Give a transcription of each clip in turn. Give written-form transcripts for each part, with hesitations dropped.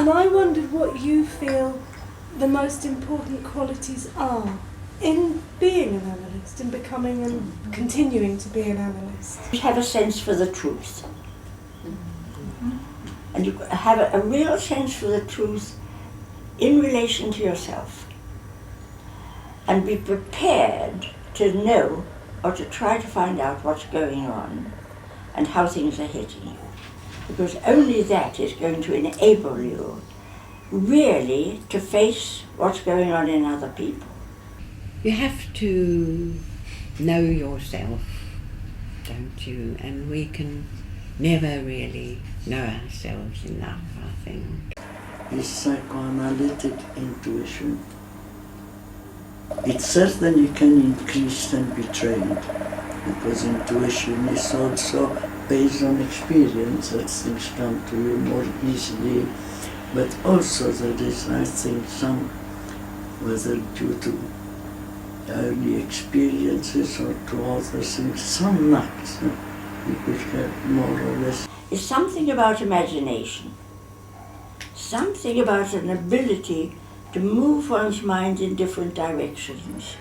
And I wondered what you feel the most important qualities are in being an analyst, in becoming and continuing to be an analyst. You have a sense for the truth. And you have a real sense for the truth in relation to yourself. And be prepared to know or to try to find out what's going on and how things are hitting you. Because only that is going to enable you really to face what's going on in other people. You have to know yourself, don't you? And we can never really know ourselves enough, I think. Is psychoanalytic intuition. It certainly can increase and be trained, because intuition is also based on experience, that things come to you more easily, but also there is, I think, some, whether due to early experiences or to other things, some knocks you could have more or less. It's something about imagination, something about an ability to move one's mind in different directions.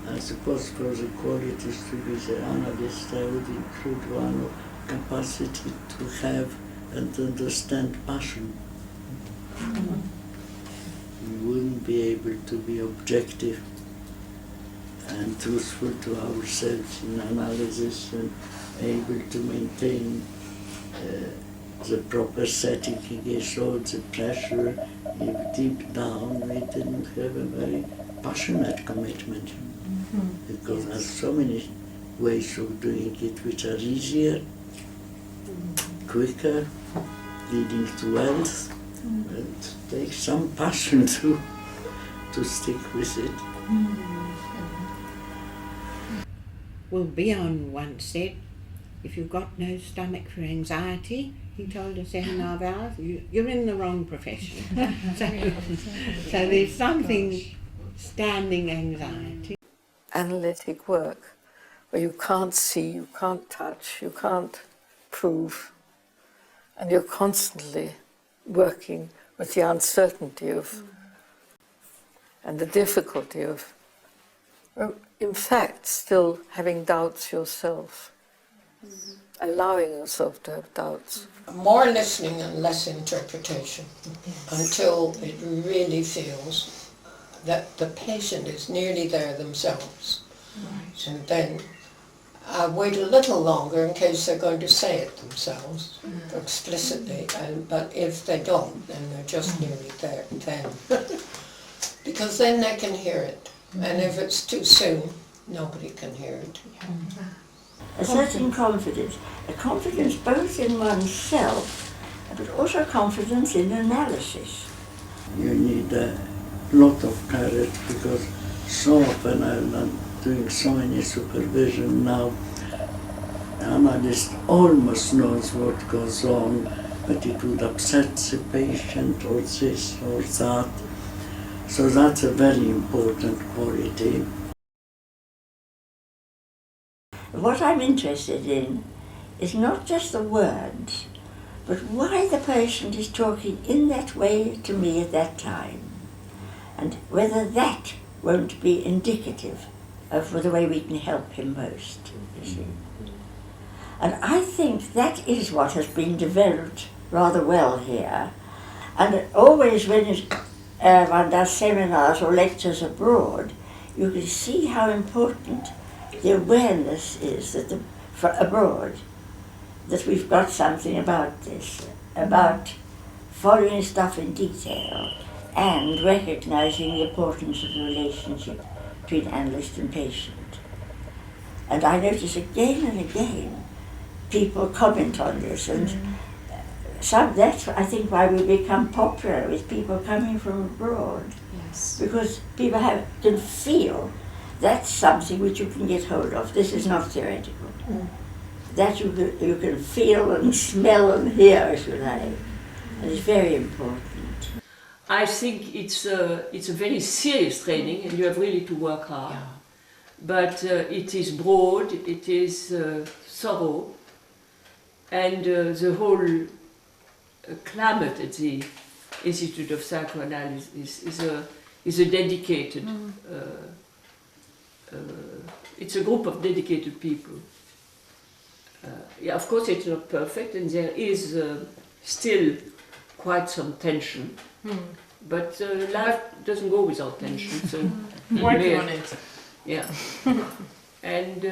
I suppose for the qualities to be the analyst, I would include one of capacity to have and understand passion. We wouldn't be able to be objective and truthful to ourselves in analysis and able to maintain the proper setting against all the pressure if deep down we didn't have a very passionate commitment. Because there are so many ways of doing it which are easier, quicker, leading to wealth. It takes some passion to stick with it. Well, Bjorn once said, if you've got no stomach for anxiety, he told us 7.5 hours, you're in the wrong profession. so there's something standing anxiety. Analytic work where you can't see, you can't touch, you can't prove, and you're constantly working with the uncertainty of and the difficulty of, in fact, still having doubts yourself, allowing yourself to have doubts. More listening and less interpretation until it really feels that the patient is nearly there themselves. Right. And then I wait a little longer in case they're going to say it themselves explicitly, but if they don't, then they're just nearly there then. Because then they can hear it, and if it's too soon, nobody can hear it. A certain confidence, a confidence both in oneself, but also confidence in analysis. You need a lot of courage, because so often I'm doing so many supervision now, the analyst almost knows what goes on, but it would upset the patient or this or that. So that's a very important quality. What I'm interested in is not just the words, but why the patient is talking in that way to me at that time, and whether that won't be indicative of the way we can help him most, you see. And I think that is what has been developed rather well here. And always when one does seminars or lectures abroad, you can see how important the awareness is that for abroad, that we've got something about this, about following stuff in detail and recognizing the importance of the relationship between analyst and patient. And I notice again and again people comment on this, and that's, I think, why we become popular with people coming from abroad. Yes. Because people can feel that's something which you can get hold of. This is not theoretical. That you can feel and smell and hear, if you like. And it's very important. I think it's a very serious training, and you have really to work hard. Yeah. But it is broad, it is thorough, and the whole climate at the Institute of Psychoanalysis is a dedicated. It's a group of dedicated people. Yeah, of course, it's not perfect, and there is still quite some tension. But life doesn't go without tension, so Working on it. yeah. And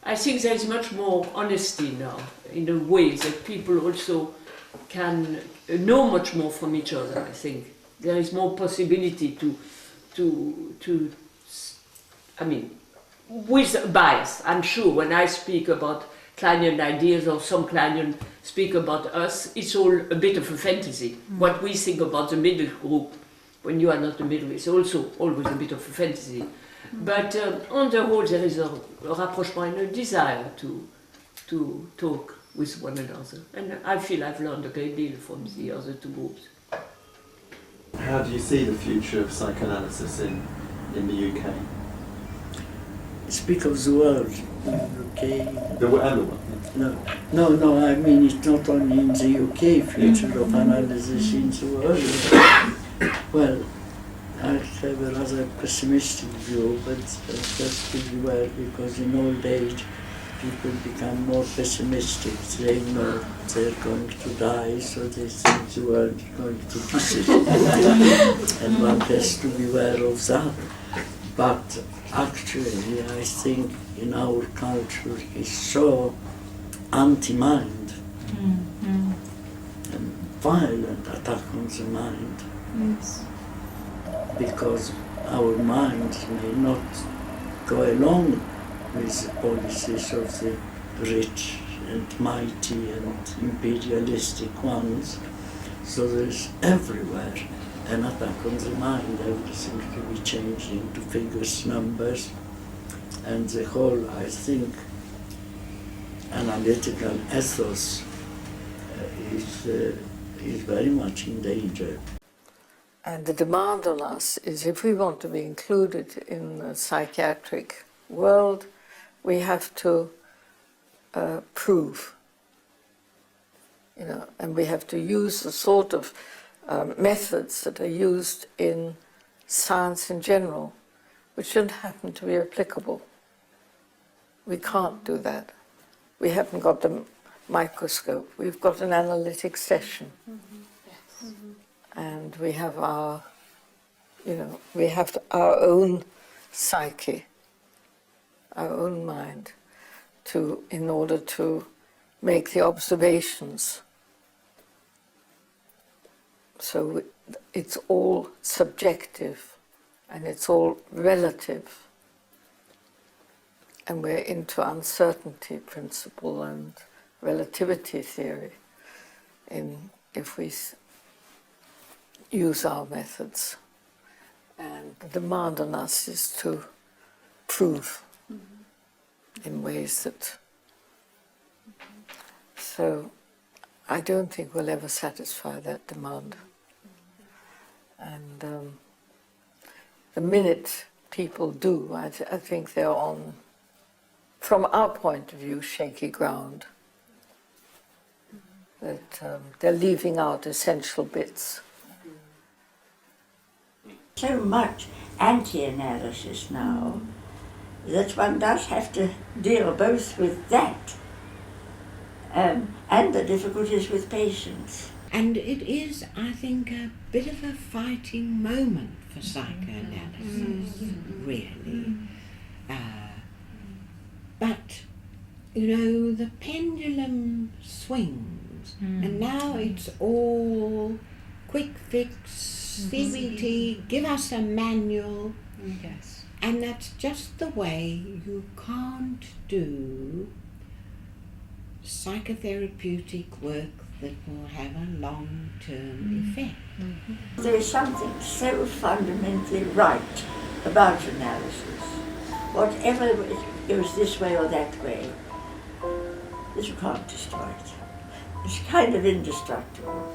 I think there is much more honesty now in a way that people also can know much more from each other. I think there is more possibility to I mean, with bias. I'm sure when I speak about Kleinian ideas or some Kleinian speak about us, it's all a bit of a fantasy. What we think about the middle group, when you are not the middle, is also always a bit of a fantasy. But on the whole, there is a rapprochement and a desire to talk with one another. And I feel I've learned a great deal from the other two groups. How do you see the future of psychoanalysis in the UK? Speak of the world in the UK. The world? No, I mean it's not only in the UK, future of analysis in the world. Well, I have a rather pessimistic view, but that's pretty well, because in old age people become more pessimistic. They know they're going to die, so they think the world is going to disappear. And one has to beware of that. But actually, I think in our culture is so anti-mind and violent attack on the mind. Yes. Because our minds may not go along with the policies of the rich and mighty and imperialistic ones. So there's everywhere an attack on the mind, everything to be changed into figures, numbers, and the whole, I think, analytical ethos is very much in danger. And the demand on us is, if we want to be included in the psychiatric world, we have to prove, and we have to use the sort of methods that are used in science in general, which don't happen to be applicable. We can't do that. We haven't got the microscope. We've got an analytic session. Yes. And we have our, we have our own psyche, our own mind, in order to make the observations. So it's all subjective and it's all relative. And we're into uncertainty principle and relativity theory if we use our methods. And the demand on us is to prove in ways that... So I don't think we'll ever satisfy that demand. And the minute people do, I think they're on, from our point of view, shaky ground. That they're leaving out essential bits. So much anti-analysis now that one does have to deal both with that and the difficulties with patients. And it is, I think, a bit of a fighting moment for psychoanalysis, really. But, the pendulum swings, and now it's all quick fix, CBT, give us a manual. Yes. And that's just the way you can't do psychotherapeutic work that will have a long-term effect. There is something so fundamentally right about analysis. Whatever it goes this way or that way, that you can't destroy it. It's kind of indestructible.